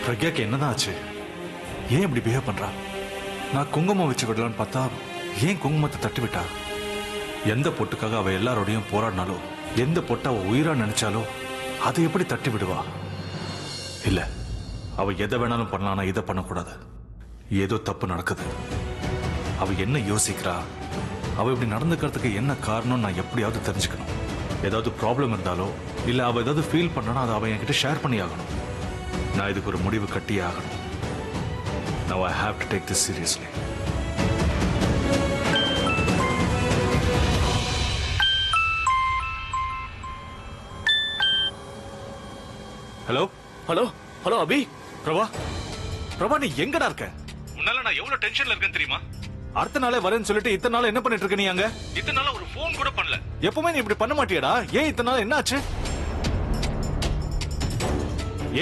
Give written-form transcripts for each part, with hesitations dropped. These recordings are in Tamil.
பிரக்யாக்கு என்னதான் ஆச்சு? ஏன் இப்படி பிஹேவ் பண்றா? நான் குங்குமம் வச்சு விடலான்னு பார்த்தா ஏன் குங்குமத்தை தட்டி விட்டா? எந்த பொட்டுக்காக அவ எல்லாரோடையும் போராடினாலோ, எந்த பொட்டை அவ உயிரா நினைச்சாலோ அதை எப்படி தட்டி விடுவா? இல்ல, அவ எதை வேணாலும் பண்ணலாம், இதை பண்ணக்கூடாது. ஏதோ தப்பு நடக்குது. அவ என்ன யோசிக்கிறா, அவ இப்படி நடந்துக்கிறதுக்கு என்ன காரணம் நான் எப்படியாவது தெரிஞ்சுக்கணும். ஏதாவது ப்ராப்ளம் இருந்தாலோ இல்ல அவ ஏதாவது ஃபீல் பண்ணனா அதை அவ என்கிட்ட ஷேர் பண்ணி ஆகணும். நான் இதுக்கு ஒரு முடிவு கட்டியே ஆகணும். Now I have to take this seriously. Hello hello hello Abhi. Prabha, Prabha நீ எங்கடா இருக்க? உன்னால நான் எவ்வளவு டென்ஷன்ல இருக்கேன்னு தெரியுமா? அடுத்த நாளே வரேன்னு சொல்லிட்டு இத்தனை நாள் என்ன பண்ணிட்டு இருக்க நீ அங்க? இத்தனை நாள் ஒரு போன் கூட பண்ணல. எப்பவுமே நீ இப்படி பண்ண மாட்டியடா. ஏன் இத்தனை நாள் என்ன ஆச்சு?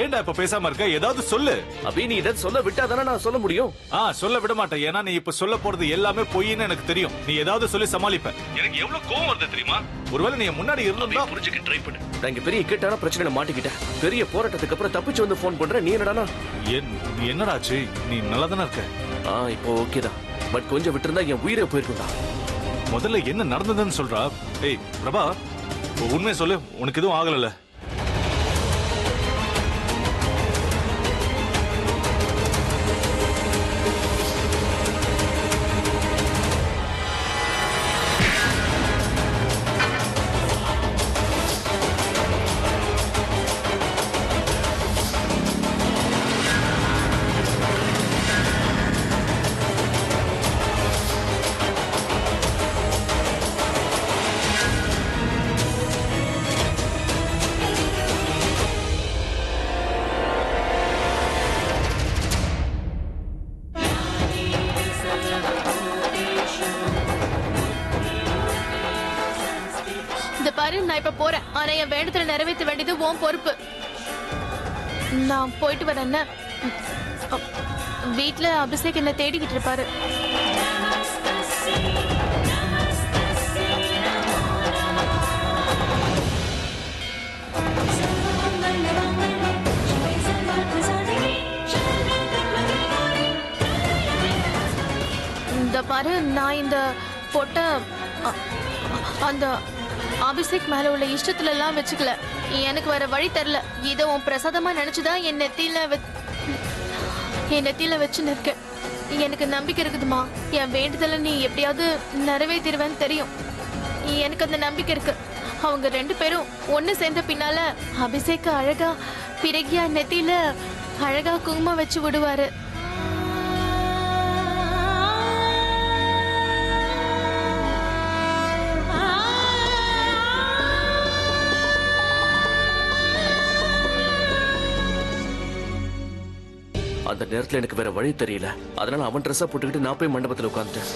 ஏன்டா இப்ப பேசாம இருக்க? ஏதாவது சொல்லு. அபி நீ இதை சொல்ல விட்டாதானே நான் சொல்ல முடியும். சொல்ல விட மாட்டேன். ஏன்னா நீ இப்ப சொல்ல போறது எல்லாமே பொய்ன்னு எனக்கு தெரியும். நீ ஏதாவது சொல்லி சமாளிப்ப. எனக்கு எவ்வளவு கோவம் வருது தெரியுமா? ஒருவேளை நீ முன்னாடி இருந்தா புரிஞ்சுக்க ட்ரை பண்ணு. நான் இங்க பெரிய இக்கட்டான பிரச்சனையில மாட்டிக்கிட்டேன். பெரிய போராட்டத்துக்கு அப்புறம் தப்பிச்சு வந்து போன் பண்ற. நீ என்னடா? என்னடாச்சு? நீ நல்லா தானே இருக்க? இப்போ ஓகே தான். பட் கொஞ்சம் விட்டுருந்தா என் உயிரே போயிருக்கும்டா. முதல்ல என்ன நடந்ததுன்னு சொல்றா. ஏய் பிரபா, உண்மையை சொல்லு. உனக்கு எதுவும் ஆகல? நான் இப்ப போறேன். ஆனா என் வேண்டத்துல நிறைவேற்ற வேண்டியது உன் பொறுப்பு. நான் போயிட்டு வரேன். வீட்டுல அபிஷேக் என்ன தேடிக்கிட்டு இருப்பாரு. இந்த பாரு, நான் இந்த பொட்டை அந்த அபிஷேக் மேல உள்ள இஷ்டத்துல எல்லாம் வச்சுக்கல. எனக்கு வேற வழி தெரியல. இதை உன் பிரசாதமா நினைச்சுதான் என் நெத்தியில வச்சு நிற்க. எனக்கு நம்பிக்கை இருக்குதுமா. என் வேண்டுதல நீ எப்படியாவது நிறைவேற்றிடுவேன்னு தெரியும். எனக்கு அந்த நம்பிக்கை இருக்கு. அவங்க ரெண்டு பேரும் ஒண்ணு சேர்ந்த பின்னால அபிஷேக் அழகா பிரக்யா நெத்தியில அழகா குங்குமம் வச்சு விடுவாரு. அந்த நேரத்துல எனக்கு வேற வழி தெரியல. அதனால அவன் ட்ரெஸ்ஸா போட்டுக்கிட்டு நான் போய் மண்டபத்தில் உட்காந்துட்டேன்.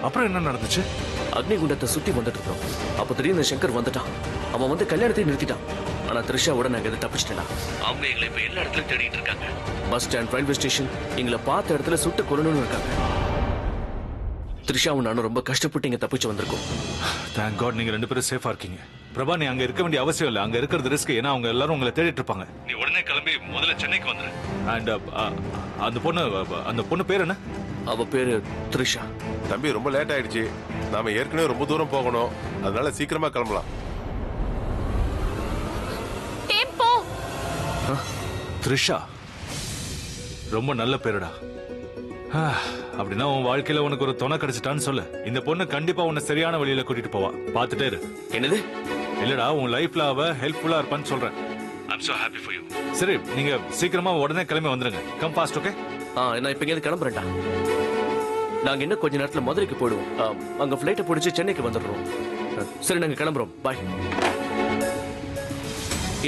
அப்புறம் என்ன நடந்துச்சு? அக்னிகுண்டத்தை சுத்தி வந்துட்டு இருக்கோம். அப்ப திடீர்னு சங்கர் வந்துட்டான். அவன் வந்து கல்யாணத்தை நிறுத்திட்டான். ஆனா த்ரிஷாவோட நாங்க இதை தப்பிச்சிட்டேன். அவங்க எங்களை இப்ப எல்லா இடத்துலயும் தேடிட்டு இருக்காங்க. பஸ் ஸ்டாண்ட், ரயில்வே ஸ்டேஷன், எங்களை பார்த்த இடத்துல சுட்டு கொல்லணும்னு இருக்காங்க. த்ரிஷாவும் நானும் ரொம்ப கஷ்டப்பட்டு இங்க தப்பிச்சு வந்திருக்கோம். தேங்க் காட் நீங்க ரெண்டு பேரும் சேஃபா இருக்கீங்க. பிரபா, நீ அங்க இருக்க வேண்டிய அவசியம் இல்ல. அங்க இருக்கிறது ரிஸ்க். ஏன்னா அவங்க எல்லாரும் உங்களை தேடிட்டு இருப்பாங்க. நீ உடனே கிளம்பி முதல்ல சென்னைக்கு வந்துரு. அண்ட் அந்த பொண்ணு பேர் என்ன? அவ பேரு த்ரிஷா. தம்பி, ரொம்ப லேட் ஆயிடுச்சு. நாம ஏற்கனவே ரொம்ப தூரம் போகணும். அதனால சீக்கிரமா கிளம்பலாம். த்ரிஷா ரொம்ப நல்ல பேருடா. அப்படின்னா உன் வாழ்க்கையில உனக்கு ஒரு துணை கிடைச்சிட்டான்னு சொல்லு. இந்த பொண்ணு கண்டிப்பா உன்னை சரியான வழியில கூட்டிட்டு போவா. பாத்துட்டே இரு. என்னது? இல்லடா, உன் லைஃப்ல அவ ஹெல்ப்ஃபுல்லா இருப்பான்னு சொல்றேன். I'm so happy for you. சரி, நீங்க சீக்கிரமா உடனே கிளம்பி வந்துருங்க. Come fast, okay? நான் இப்ப இங்க கிளம்புறேன்டா. நாங்க இன்னும் கொஞ்ச நேரத்துல மதுரைக்கு போயிடுவோம். அங்க ஃபிளைட்டை பிடிச்சி சென்னைக்கு வந்துடுறோம். சரி, நாங்க கிளம்புறோம். பாய்.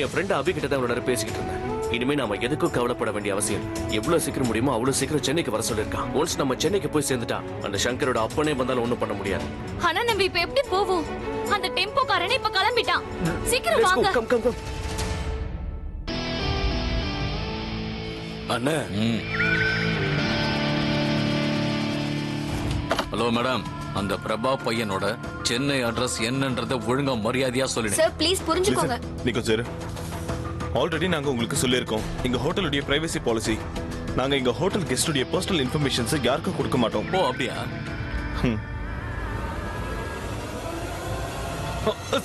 என் ஃப்ரெண்ட் அபி கிட்ட தான் இவ்வளவு நேரம் பேசிக்கிட்டு இருந்தேன். இனிமே நாம எதுக்கும் கவலைப்பட வேண்டிய அவசியம் எவ்வளவு சீக்கிரம் முடியுமோ அவ்வளவு சீக்கிரம் சென்னைக்கு வர சொல்லிருக்கான். ஒன்ஸ் நம்ம சென்னைக்கு போய் சேர்ந்துட்டா அந்த சங்கரோட அப்பனே வந்தாலும் ஒண்ணும் பண்ண முடியாது. ஆனா நம்ம இப்ப எப்படி போவோம்? அந்த டெம்போக்காரனே இப்ப கிளம்பிட்டான். சீக்கிரம் வாங்க. Come come come. அண்ணா. ஹலோ மேடம், அந்த பிரபா பையனோட சென்னை அட்ரஸ் என்னன்றத ஒழுங்கா மரியாதையா சொல்லிடு. சார் ப்ளீஸ் புரிஞ்சுக்கோங்க. நீ கொஞ்சம் இரு. ஆல்ரெடி நாங்க உங்களுக்கு சொல்லியிருக்கோம், எங்க ஹோட்டலுடைய பிரைவசி பாலிசி. நாங்க எங்க ஹோட்டல் கெஸ்டுடைய பர்சனல் இன்ஃபர்மேஷன்ஸ் யாருக்கும் கொடுக்க மாட்டோம். ஓ அப்படியா?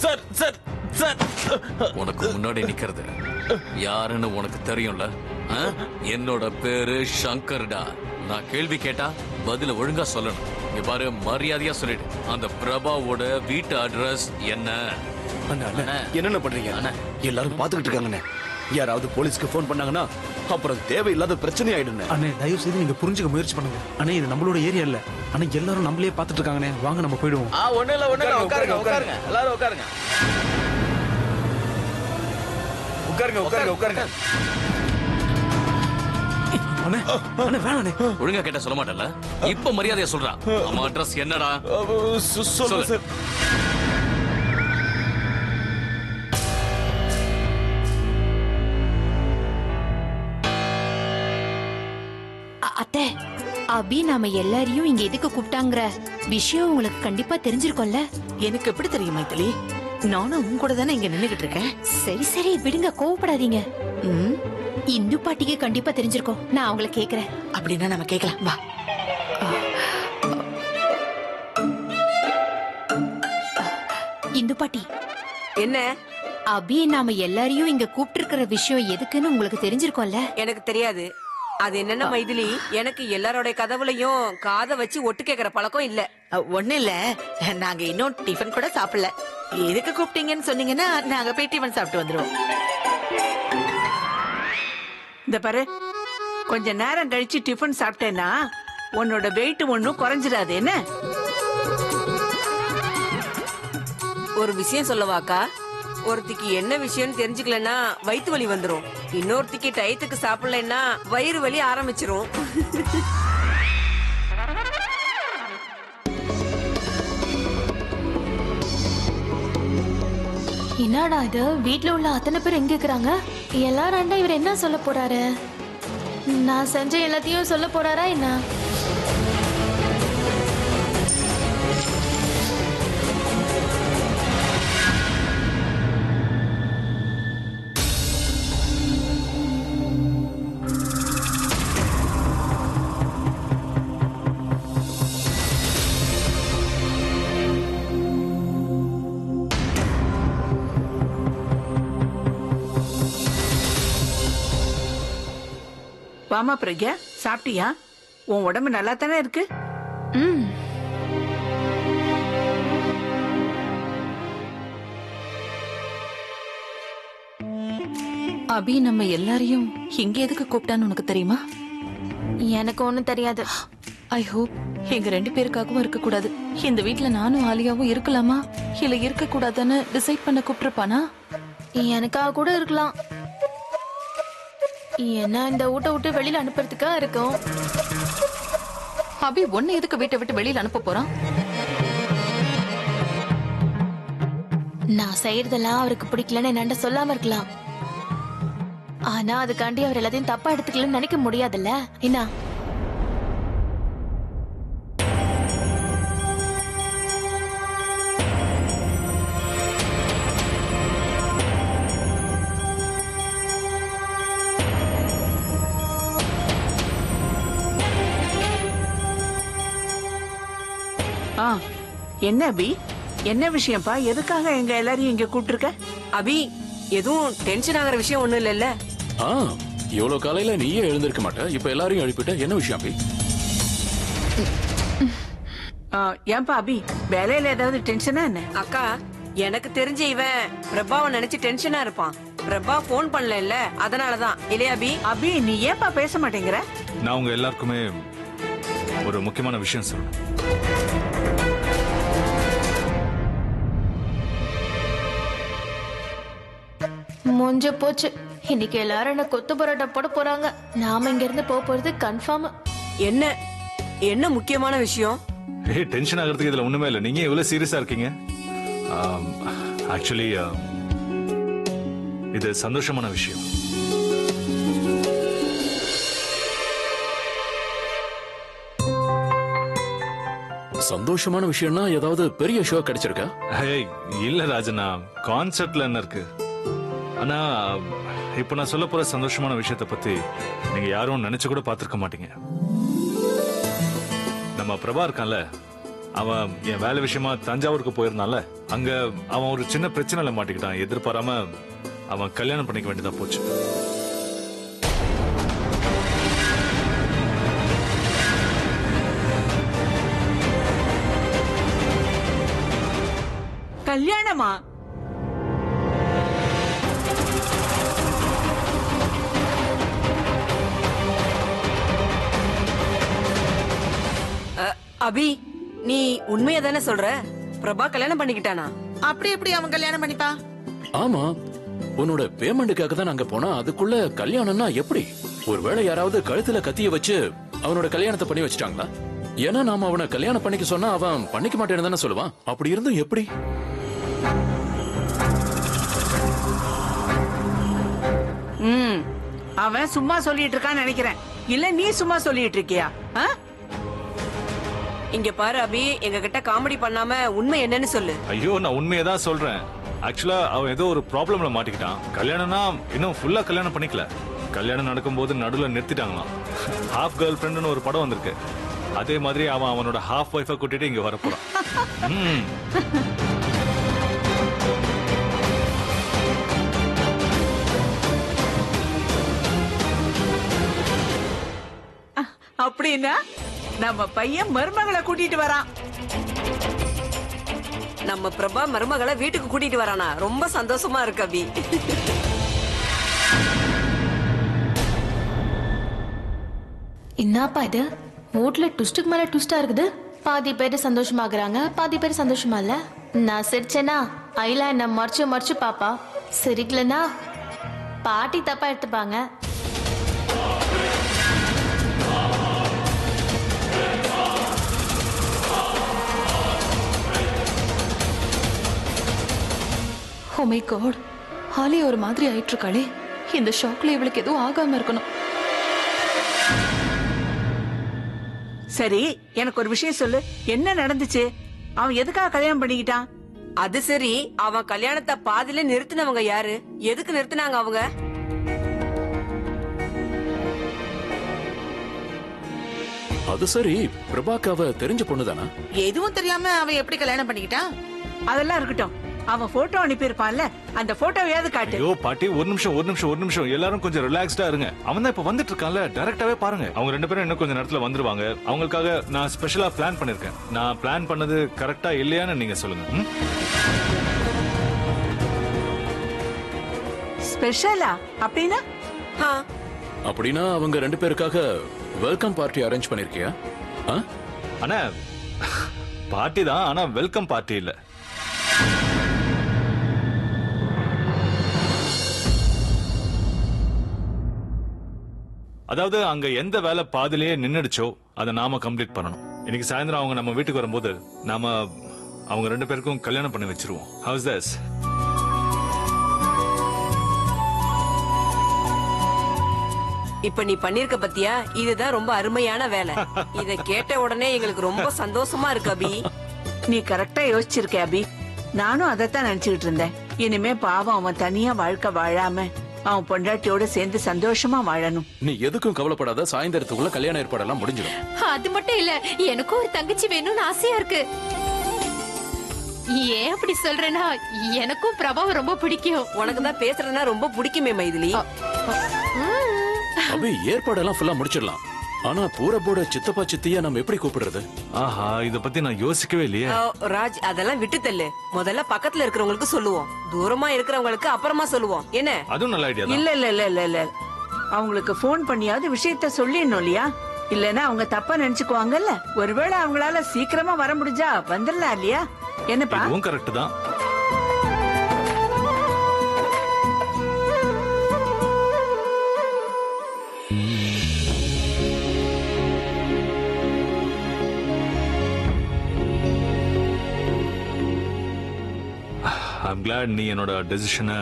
சார் சார் சார், உனக்கு முன்னாடி நிக்கிறது யாருன்னு உனக்கு தெரியும்ல? ஆ? என்னோட பேரு சங்கர்டா. நான் கேள்வி கேட்டா பதில ஒழுங்கா சொல்லணும். இங்க பாரு, மரியாதையா சொல்லிடு. அந்த பிரபாவோட வீட்டு அட்ரஸ் என்ன? என்னென்ன பண்றீங்க? எல்லாரும் பாத்துக்கிட்டு இருக்காங்கண்ணே. யாராவது போலீஸ்க்கு போன் பண்ணாங்கன்னா அப்புறம் தேவையில்லாத பிரச்சனை ஆயிடுங்க. அண்ணே தயவு செய்து நீங்க புரிஞ்சுக்க முயற்சி பண்ணுங்க. அண்ணே இது நம்மளோட ஏரியா இல்ல. அண்ணே எல்லாரும் நம்மளே பாத்துட்டு இருக்காங்கண்ணே. வாங்க நம்ம போயிடுவோம். ஒண்ணு இல்ல உட்காருங்க உட்காருங்க எல்லாரும் உட்காருங்க. உட்காருங்க உட்காருங்க உட்காருங்க. அண்ணே அண்ணே வேணாண்ணே. ஒழுங்கா கேட்டா சொல்ல மாட்டல? இப்ப மரியாதையா சொல்றா. அம்மா அட்ரஸ் என்னடா? சொல்லுங்க சார். அத்தை, அபி நாம எல்லாரையும் இங்க எதுக்கு கூப்பிட்டாங்கற விஷயம் உங்களுக்கு கண்டிப்பா தெரிஞ்சிருக்கும்ல? எனக்கு எப்படி தெரியும் மைதிலி? நானும் உன் கூட தானே இங்க நின்னுகிட்டு இருக்கேன். சரி சரி விடுங்க, கோவப்படாதீங்க. இந்து பாட்டிக்கு கண்டிப்பா தெரிஞ்சிருக்கும். நான் அவங்கள கேக்குறேன். அப்படின்னா நம்ம கேக்கலாம் வா. இந்து பாட்டி, என்ன? அபி நாம எல்லாரையும் இங்க கூப்பிட்டு இருக்கிற விஷயம் எதுக்குன்னு உங்களுக்கு தெரிஞ்சிருக்கும்ல? எனக்கு தெரியாது. அது என்னன்னா மைதிலி, எனக்கு எல்லாரோட கதவுலையும் காதை வச்சு ஒட்டு கேக்குற பழக்கம் இல்ல. ஒண்ணு இல்ல, நாங்க இன்னும் டிஃபன் கூட சாப்பிடல. எதுக்கு கூப்பிட்டீங்கன்னு சொன்னீங்கன்னா நாங்க போய் டிஃபன் சாப்பிட்டு வந்துருவோம். இந்த பாரு, கொஞ்ச நேரம் கழிச்சு டிஃபன் சாப்பிட்டேன்னா உன்னோட வெயிட் ஒன்னும் குறைஞ்சிடாது என்ன? ஒரு விஷயம் சொல்லவாக்கா? ஒருத்திக்கு என்ன விஷயம் தெரிஞ்சுக்கலன்னா வயிற்று வலி வந்துரும். இன்னொருத்திக்கு டயத்துக்கு சாப்பிடலன்னா வயிறு வலி ஆரம்பிச்சிரும். என்னடா இது, வீட்ல உள்ள அத்தனை பேர் எங்க இருக்கிறாங்க? எல்லாரும் இவர் என்ன சொல்ல போறாரு? நான் செஞ்ச எல்லாத்தையும் சொல்ல போறாரா என்ன? வாமா பிரக்யா, சாப்பிட்டியா? உன் உடம்பு நல்லா தானே இருக்கு? அபி நம்ம எல்லாரையும் இங்க எதுக்கு கூப்பிட்டான்னு உனக்கு தெரியுமா? எனக்கு ஒண்ணும் தெரியாது. ஐ ஹோப் எங்க 2 பேருக்காகவும் இருக்க கூடாது. இந்த வீட்ல நானும் ஆலியாவும் இருக்கலாமா இல்ல இருக்க கூடாதுன்னு டிசைட் பண்ண கூப்பிட்டுருப்பானா? எனக்காக கூட இருக்கலாம். என்ன இந்த வீட்டை விட்டு வெளியில அனுப்புறதுக்கா இருக்கும். அபி ஒன்னு எதுக்கு வீட்டை விட்டு வெளியில அனுப்ப போறான்? நான் செய்யறதெல்லாம் அவருக்கு பிடிக்கலன்னு என்னண்ட சொல்லாம இருக்கலாம். ஆனா அதுக்காண்டி அவர் எல்லாத்தையும் தப்பா எடுத்துக்கலன்னு நினைக்க முடியாதுல்ல என்ன? என்ன அபி, என்ன விஷயம்ப்பா? எதுக்காக எங்க எல்லாரையும் இங்க கூப்பிட்டுருக்க? அபி, எதுவும் டென்ஷன் ஆகிற விஷயம் ஒண்ணும் இல்லல்ல? இவ்வளவு காலையில நீயே எழுந்திருக்க மாட்ட, இப்ப எல்லாரையும் எழுப்பிட்ட. என்ன விஷயம் அபி? ஏன்பா அபி, வேலையில ஏதாவது டென்ஷனா என்ன? அக்கா, எனக்கு தெரிஞ்ச இவன் பிரபாவை நினைச்சு டென்ஷனா இருப்பான். பிரபா போன் பண்ணல, அதனாலதான். இல்லையா அபி? அபி, நீ ஏன்பா பேச மாட்டேங்கிற? நான் உங்க எல்லாருக்குமே ஒரு முக்கியமான விஷயம் சொல்லணும். முடிஞ்ச போச்சு. இன்னைக்கு எல்லாரும் என்ன கொத்து பரோட்டா போட போறாங்க. நாம இங்க இருந்து போறது கன்ஃபார்ம். என்ன என்ன முக்கியமான விஷயம்? டென்ஷன் ஆகிறதுக்கு இதுல ஒண்ணுமே இல்லை. நீங்க எவ்வளவு சீரியஸா இருக்கீங்க? ஆக்சுவலி இது சந்தோஷமான விஷயம். சந்தோஷமான விஷயம்னா ஏதாவது பெரிய ஷோ கிடைச்சிருக்கா? இல்ல ராஜனா, கான்செப்ட்ல என்ன இருக்கு? ஆனா இப்ப நான் சொல்ல போற சந்தோஷமான விஷயத்த பத்தி நீங்க யாரும் நினைச்சு கூட பார்த்திருக்க மாட்டீங்க. நம்ம பிரபா இருக்கான்ல, அவன் என் வேலை விஷயமா தஞ்சாவூருக்கு போயிருந்தான்ல, அங்க அவன் ஒரு சின்ன பிரச்சனைல மாட்டிக்கிட்டான். எதிர்பாராம அவன் கல்யாணம் பண்ணிக்க வேண்டியதா போச்சு. கல்யாணமா? அபி, நீ உண்மையா தானே சொல்ற? பிரபா கல்யாணம் பண்ணிக்கிட்டானா? அப்படி எப்படி அவன் கல்யாணம் பண்ணிப்பா? ஆமா, உன்னோட பேமெண்ட்டுக்காக தான் நாங்க போனா, அதுக்குள்ள கல்யாணம்னா எப்படி? ஒருவேளை யாராவது கழுத்துல கத்திய வச்சு அவனோட கல்யாணத்தை பண்ணி வச்சுட்டாங்களா? ஏன்னா நாம அவனை கல்யாணம் பண்ணிக்க சொன்னா அவன் பண்ணிக்க மாட்டேன்னு தானே சொல்லுவான். அப்படி இருந்தும் எப்படி? அவன் சும்மா சொல்லிட்டு இருக்கான்னு நினைக்கிறேன். இல்ல நீ சும்மா சொல்லிட்டு இருக்கியா? இங்க பாரு அபி, எங்க கிட்ட காமெடி பண்ணாம உண்மை என்னன்னு சொல்லு. ஐயோ, நான் உண்மையை தான் சொல்றேன். ஆக்சுவலா அவன் ஏதோ ஒரு ப்ராப்ளம்ல மாட்டிக்கிட்டான். கல்யாணம்னா இன்னும் ஃபுல்லா கல்யாணம் பண்ணிக்கல. கல்யாணம் நடக்கும்போது நடுவில் நிறுத்திட்டாங்களாம். ஹாஃப் கேர்ள் ஃப்ரெண்ட்னு ஒரு படம் வந்திருக்கு. அதே மாதிரி அவன் அவனோட ஹாஃப் ஒய்ஃபை கூட்டிட்டு இங்க வரப்போறான். அப்படின்னா நம்ம பையன் மருமகளை கூட்டிட்டு வரான். நம்ம பிரபா மருமகளை வீட்டுக்கு கூட்டிட்டு வரானா? ரொம்ப சந்தோஷமா இருக்கு அபி. என்னப்பா இது? மூட்ல ட்விஸ்டுக்கு மேல ட்விஸ்டா இருக்குது. பாதி பேர் சந்தோஷமாகறாங்க, பாதி பேர் சந்தோஷமா இல்ல. நான் சிரிச்சேனா ஐலா என்ன மறைச்சு மறைச்சு பாப்பா. சிரிக்கலனா பாட்டி தப்பா எடுத்துப்பாங்க. ஓ மை காட், ஆலியா ஒரு மாதிரி ஆயிட்டு இருக்காளே. இந்த ஷாக்ல இவளுக்கு எதுவும் ஆகாம இருக்கணும். சரி, எனக்கு ஒரு விஷயம் சொல்லு. என்ன நடந்துச்சு? அவன் எதுக்காக கல்யாணம் பண்ணிக்கிட்டான்? அது சரி, அவன் கல்யாணத்தை பாதியில நிறுத்தினவங்க யாரு? எதுக்கு நிறுத்தினாங்க அவங்க? அது சரி, பிரபாக்கு அவ தெரிஞ்ச பொண்ணுதானா? எதுவும் தெரியாம அவன் எப்படி கல்யாணம் பண்ணிக்கிட்டான்? அதெல்லாம் இருக்கட்டும், அவன் போட்டோ அனுப்பியிருப்பான்ல, அந்த போட்டோவையாவது காட்டு. ஐயோ பாட்டி, ஒரு நிமிஷம். எல்லாரும் கொஞ்சம் ரிலாக்ஸ்டா இருங்க. அவன் தான் இப்ப வந்துட்டு இருக்கான்ல, டைரக்டாவே பாருங்க. அவங்க ரெண்டு பேரும் இன்னும் கொஞ்சம் நேரத்துல வந்துருவாங்க. அவங்களுக்காக நான் ஸ்பெஷலா பிளான் பண்ணிருக்கேன். நான் பிளான் பண்ணது கரெக்டா இல்லையான்னு நீங்க சொல்லுங்க. ஸ்பெஷலா அப்படின்னா? அப்படின்னா அவங்க ரெண்டு பேருக்காக வெல்கம் பார்ட்டி அரேஞ்ச் பண்ணிருக்கியா? அண்ணா, பார்ட்டி தான், ஆனா வெல்கம் பார்ட்டி இல்ல. அதாவது அங்க எந்த வேலை பாதிலேயே நின்னுடுச்சோ அதை நாம கம்ப்ளீட் பண்ணணும். இன்னைக்கு சாயந்தரம் அவங்க நம்ம வீட்டுக்கு வரும்போது நாம அவங்க ரெண்டு பேருக்கும் கல்யாணம் பண்ணி வச்சிருவோம். House this? இப்ப நீ பண்ணிருக்க பத்தியா? இதுதான் ரொம்ப அருமையான வேலை. இத கேட்ட உடனே எங்களுக்கு ரொம்ப சந்தோஷமா இருக்கு அபி. நீ கரெக்டா யோசிச்சிருக்க அபி. நானும் அதைத்தான் நினைச்சுக்கிட்டு இருந்தேன். இனிமே பாவம் அவன் தனியா வாழ்க்கை வாழாம அவன் பொண்டாட்டியோட சேர்ந்து சந்தோஷமா வாழணும். நீ எதுக்கும் கவலைப்படாத, சாயந்தரத்துக்குள்ள கல்யாண ஏற்பாடெல்லாம் முடிஞ்சிடும். அது மட்டும் இல்ல, எனக்கும் ஒரு தங்கச்சி வேணும்னு ஆசையா இருக்கு. ஏன் அப்படி சொல்றேன்னா, எனக்கும் பிரபாவை ரொம்ப பிடிக்கும். உனக்கு தான் பேசுறதுனா ரொம்ப பிடிக்குமே மைதிலி. அபி, ஏற்பாடெல்லாம் ஃபுல்லா முடிச்சிடலாம். ஆனா பூரப்போட சித்தப்பா சித்தியா நம்ம எப்படி கூப்பிடுறது? ஆஹா, இத பத்தி நான் யோசிக்கவே இல்லையே. ராஜ், அதெல்லாம் விட்டு தள்ளு. முதல்ல பக்கத்துல இருக்கிறவங்களுக்கு சொல்லுவோம், தூரமா இருக்கிறவங்களுக்கு அப்புறமா சொல்லுவோம். என்ன? அதுவும் நல்ல ஐடியா. இல்ல அவங்களுக்கு போன் பண்ணியாவது விஷயத்த சொல்லிடணும் இல்லையா? இல்லன்னா அவங்க தப்பா நினைச்சுக்குவாங்கல்ல. ஒருவேளை அவங்களால சீக்கிரமா வர முடிஞ்சா வந்துடலாம் இல்லையா? என்னப்பா? இதுவும் கரெக்ட் தான். I'm glad நீ என்னோட டெசிஷனை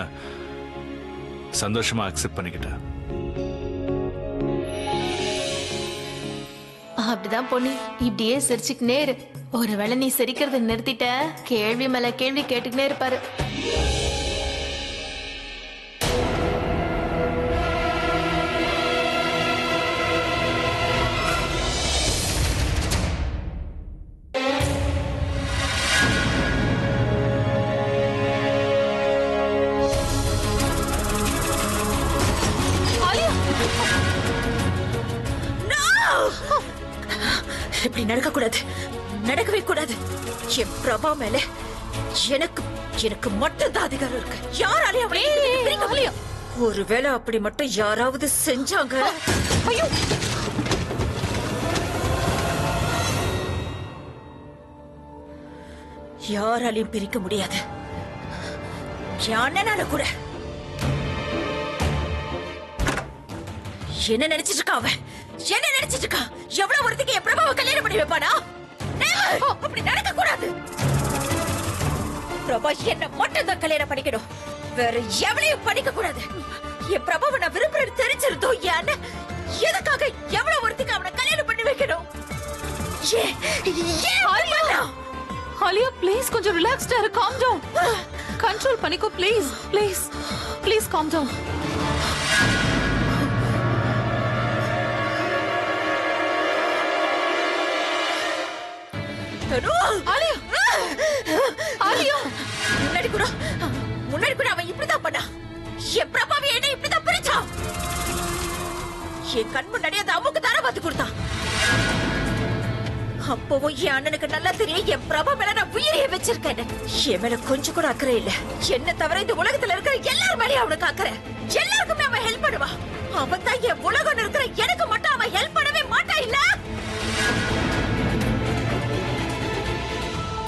சந்தோஷமா அக்செப்ட் பண்ணிக்கிட்ட. அப்படிதான் பொண்ணு, இப்படியே சிரிச்சுக்கினே இரு. ஒருவேளை நீ சிரிக்கிறத நிறுத்திட்ட, கேள்வி மேல கேள்வி கேட்டுக்கினே இருப்பாரு. இப்படி நடக்க கூடாது, நடக்கவே கூடாது. என் பிரபா மேல எனக்கு எனக்கு மட்டும் தான் அதிகாரம் இருக்கு. யாராலையும் அவளை பிரிக்க முடியும். ஒருவேளை அப்படி மட்டும் யாராவது செஞ்சாங்க, ஐயோ, யாராலையும் பிரிக்க முடியாது. யானால கூட என்ன நினைச்சிட்டு இருக்கா அவன்? என்ன நினைச்சிட்டு இருக்கா? எவ்வளவு ஒருத்திக்கு என் பிரபாவை கல்யாணம் பண்ணி வைப்பானா? அப்படி நடக்க கூடாது. பிரபா என்ன மட்டும் தான் கல்யாணம் பண்ணிக்கணும், வேற எவளையும் பண்ணிக்க கூடாது. என் பிரபாவை நான் விரும்புறது தெரிஞ்சிருந்தோம். ஏன் எதுக்காக எவ்வளவு ஒருத்திக்கு அவனை கல்யாணம் பண்ணி வைக்கணும்? ஆலியா ப்ளீஸ் கொஞ்சம் ரிலாக்ஸ்டா இரு. காம் டவுன், கண்ட்ரோல் பண்ணிக்கோ please. Please please calm down. முன்னாடி கூட அவன் இப்படிதான் பண்ணா. என் பிரபாவை என்ன இப்படிதான் பிரிச்சான். என் கண் முன்னாடி அந்த அம்முக்கு தானே பார்த்து கொடுத்தான். அப்பவும் என் அண்ணனுக்கு நல்லா தெரியும் என் பிரபா மேல நான் உயிரையே வச்சிருக்கேன். என் மேல கொஞ்சம் கூட அக்கறை இல்ல. என்ன தவிர இந்த உலகத்துல இருக்கிற எல்லாரும் மேலயும் அவனுக்கு அக்கறை. எல்லாருக்குமே அவன் ஹெல்ப் பண்ணுவான். அவன் தான் என் உலகம் இருக்கிற எனக்கு மட்டும் அவன் ஹெல்ப் பண்ணவே மாட்டான். இல்ல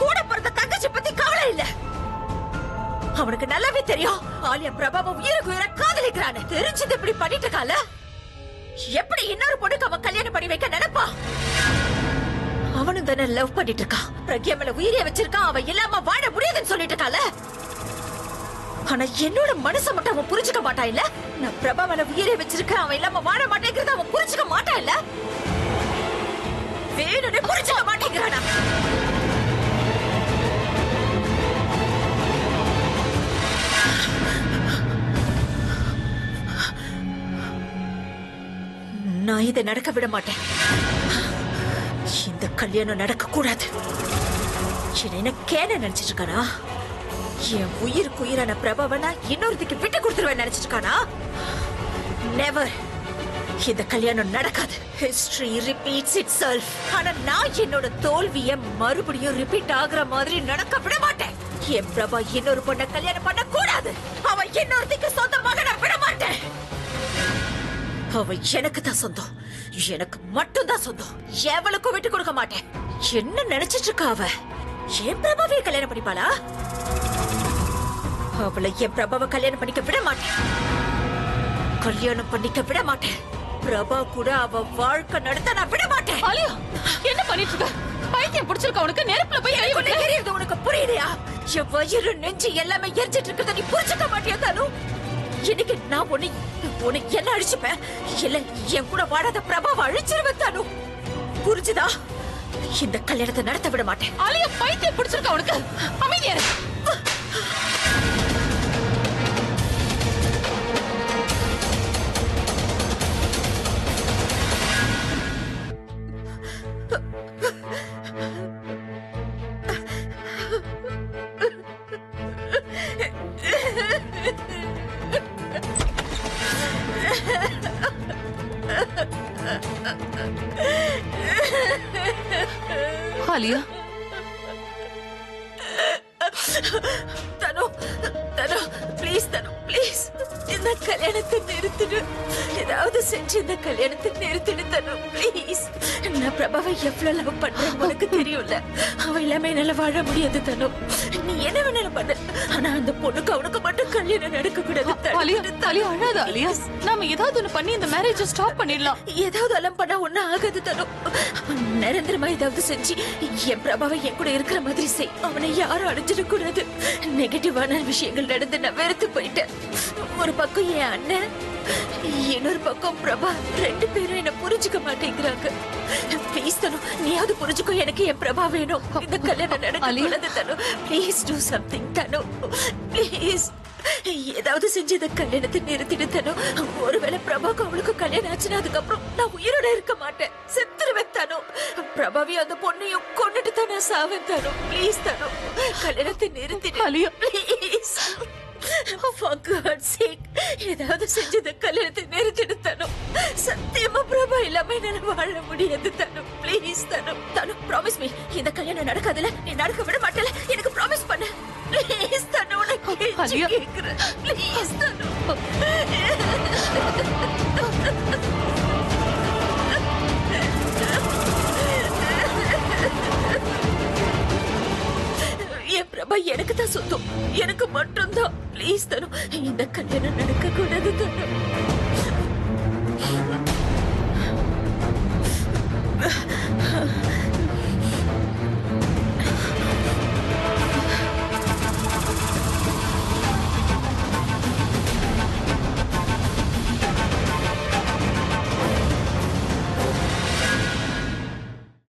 கூட பிறந்த தங்கச்சி பத்தி கவலை இல்ல. அவனுக்கு நல்லாவே தெரியும் ஆலியா பிரபாவை உயிருக்கு உயிரை காதலிக்கிறான்னு. தெரிஞ்சது இப்படி பண்ணிட்டு இருக்கால, எப்படி இன்னொரு பொண்ணுக்கு அவன் கல்யாணம் பண்ணி வைக்க நினைப்பா? அவனும் தானே லவ் பண்ணிட்டு இருக்கான். பிரக்யா மேல உயிரிய வச்சிருக்கான். அவன் இல்லாம வாழ முடியாதுன்னு சொல்லிட்டு இருக்கால. ஆனா என்னோட மனசை மட்டும் அவன் புரிஞ்சுக்க மாட்டான். இல்ல நான் பிரபா மேல உயிரிய வச்சிருக்கேன், அவன் இல்லாம வாழ மாட்டேங்கிறத அவன் புரிஞ்சுக்க மாட்டான். இல்ல வேணும்னு புரிஞ்சுக்க மாட்டேங்கிறானா? நான் இதை நடக்க விட மாட்டேன். இந்த கல்யாணம் நடக்க கூடாது. என்ன கேன நினைச்சிட்டு இருக்கானா? என் உயிருக்கு உயிரான பிரபாவனா இன்னொருத்துக்கு விட்டு கொடுத்துருவேன் நினைச்சிட்டு இருக்கானா? நெவர். இந்த கல்யாணம் நடக்காது. History repeats itself. ஆனா நான் என்னோட தோல்வியை மறுபடியும் ரிப்பீட் ஆகுற மாதிரி நடக்க விட மாட்டேன். என் பிரபா இன்னொரு பொண்ணை கல்யாணம் பண்ண கூடாது. அவன் இன்னொருத்துக்கு சொந்தமாக நான் விட மாட்டேன். அவ எனக்கு தான் சொந்தம், எனக்கு மட்டும் தான் சொந்தம். எவளுக்கும் விட்டு கொடுக்க மாட்டேன். என்ன நினைச்சிட்டு இருக்கா அவ? என் பிரபாவை கல்யாணம் பண்ணிப்பாளா? அவளை என் பிரபாவை கல்யாணம் பண்ணிக்க விட மாட்டேன். கல்யாணம் பண்ணிக்க விட மாட்டேன். பிரபா கூட அவ வாழ்க்கை நடத்த நான் விட மாட்டேன். ஆலியா என்ன பண்ணிட்டு இருக்க? பைத்தியம் பிடிச்சிருக்க உனக்கு. நெருப்புல போய் எரியுது. உனக்கு புரியலையா? என் வயிறு நெஞ்சு எல்லாமே எரிச்சிட்டு இருக்கிறத நீ புரிஞ்சுக்க மாட்டியா தானு? இன்னைக்கு நான் உன்னை என்ன அழிச்சுப்பேன்? இல்ல என் கூட வாடாத பிரபாவை அழிச்சிருவேன் தானு. புரிஞ்சுதா? இந்த கல்யாணத்தை நடத்த விட மாட்டேன். ஆலியா பைத்தியம் பிடிச்சிருக்க உனக்கு. அமைதியா இரு. ஆலியா தனு தனு ப்ளீஸ் தனு ப்ளீஸ் இந்த கல்யாணத்தை நிறுத்திடு. ஏதாவது செஞ்சு இந்த கல்யாணத்தை நிறுத்திடு தனு ப்ளீஸ். நான் பிரபாவை எவ்வளவு லவ் பண்றேன் உனக்கு தெரியும்ல. அவ இல்லாம என்னால வாழ முடியாது தனு. நீ என்ன வேணாலும் பண்ணு, ஆனா அந்த பொண்ணுக்கு அவனுக்கு மட்டும் கல்யாணம் நடக்க கூடாது. அழாத ஆலியா. நாம ஏதாவது ஒண்ணு பண்ணி இந்த மேரேஜ் ஸ்டாப் பண்ணிடலாம். ஏதாவது எல்லாம் பண்ணா ஒண்ணும் ஆகாது தனு. நிரந்தரமா ஏதாவது செஞ்சு என் பிரபாவை என் கூட இருக்கிற மாதிரி செய். அவனை யாரும் அடைஞ்சிட கூடாது. நெகட்டிவான விஷயங்கள் நடந்து நான் வெறுத்து போயிட்டேன். ஒரு பக்கம் என் அண்ணன், இன்னொரு பக்கம் பிரபா 2 பேரும் என்ன புரிஞ்சுக்க மாட்டேங்கிறாங்க. ப்ளீஸ் தனு, நீயாவது புரிஞ்சுக்கோ. எனக்கு என் பிரபா வேணும். இந்த கல்யாணம் நடக்க தனு. Please do something Thanu, please. ஏதாவது செஞ்சு இந்த கல்யாணத்தை நிறுத்திடு தனு. ஒருவேளை பிரபாக்கு அவளுக்கு கல்யாணம் ஆச்சுன்னா அதுக்கப்புறம் நான் உயிரோட இருக்க மாட்டேன், செத்துருவேன் தனு. பிரபாவையும் அந்த பொண்ணையும் கொண்டுட்டு தான் நான் சாவேன் தனு. ப்ளீஸ் தனு, கல்யாணத்தை நிறுத்திடு ப்ளீஸ். For God's sake, ஏதாவது செஞ்சது கல்யாணத்தை நிறுத்திடு தனு. சத்தியமா பிரபா இல்லாம என்னால வாழ முடியாது தனு. Please Thanu. Thanu, promise me, இந்த கல்யாணம் நடக்காதுல, நீ நடக்க விட மாட்டல. எனக்கு ப்ராமிஸ் பண்ணு ப்ளீஸ் தனு. உனக்கு கேக்குறேன் ப்ளீஸ் தனு. என் பிரபா எனக்கு தான் சொந்தம், எனக்கு மட்டும்தான். ப்ளீஸ் தனு, இந்த கல்யாணம் நடக்க கூடாது தனு.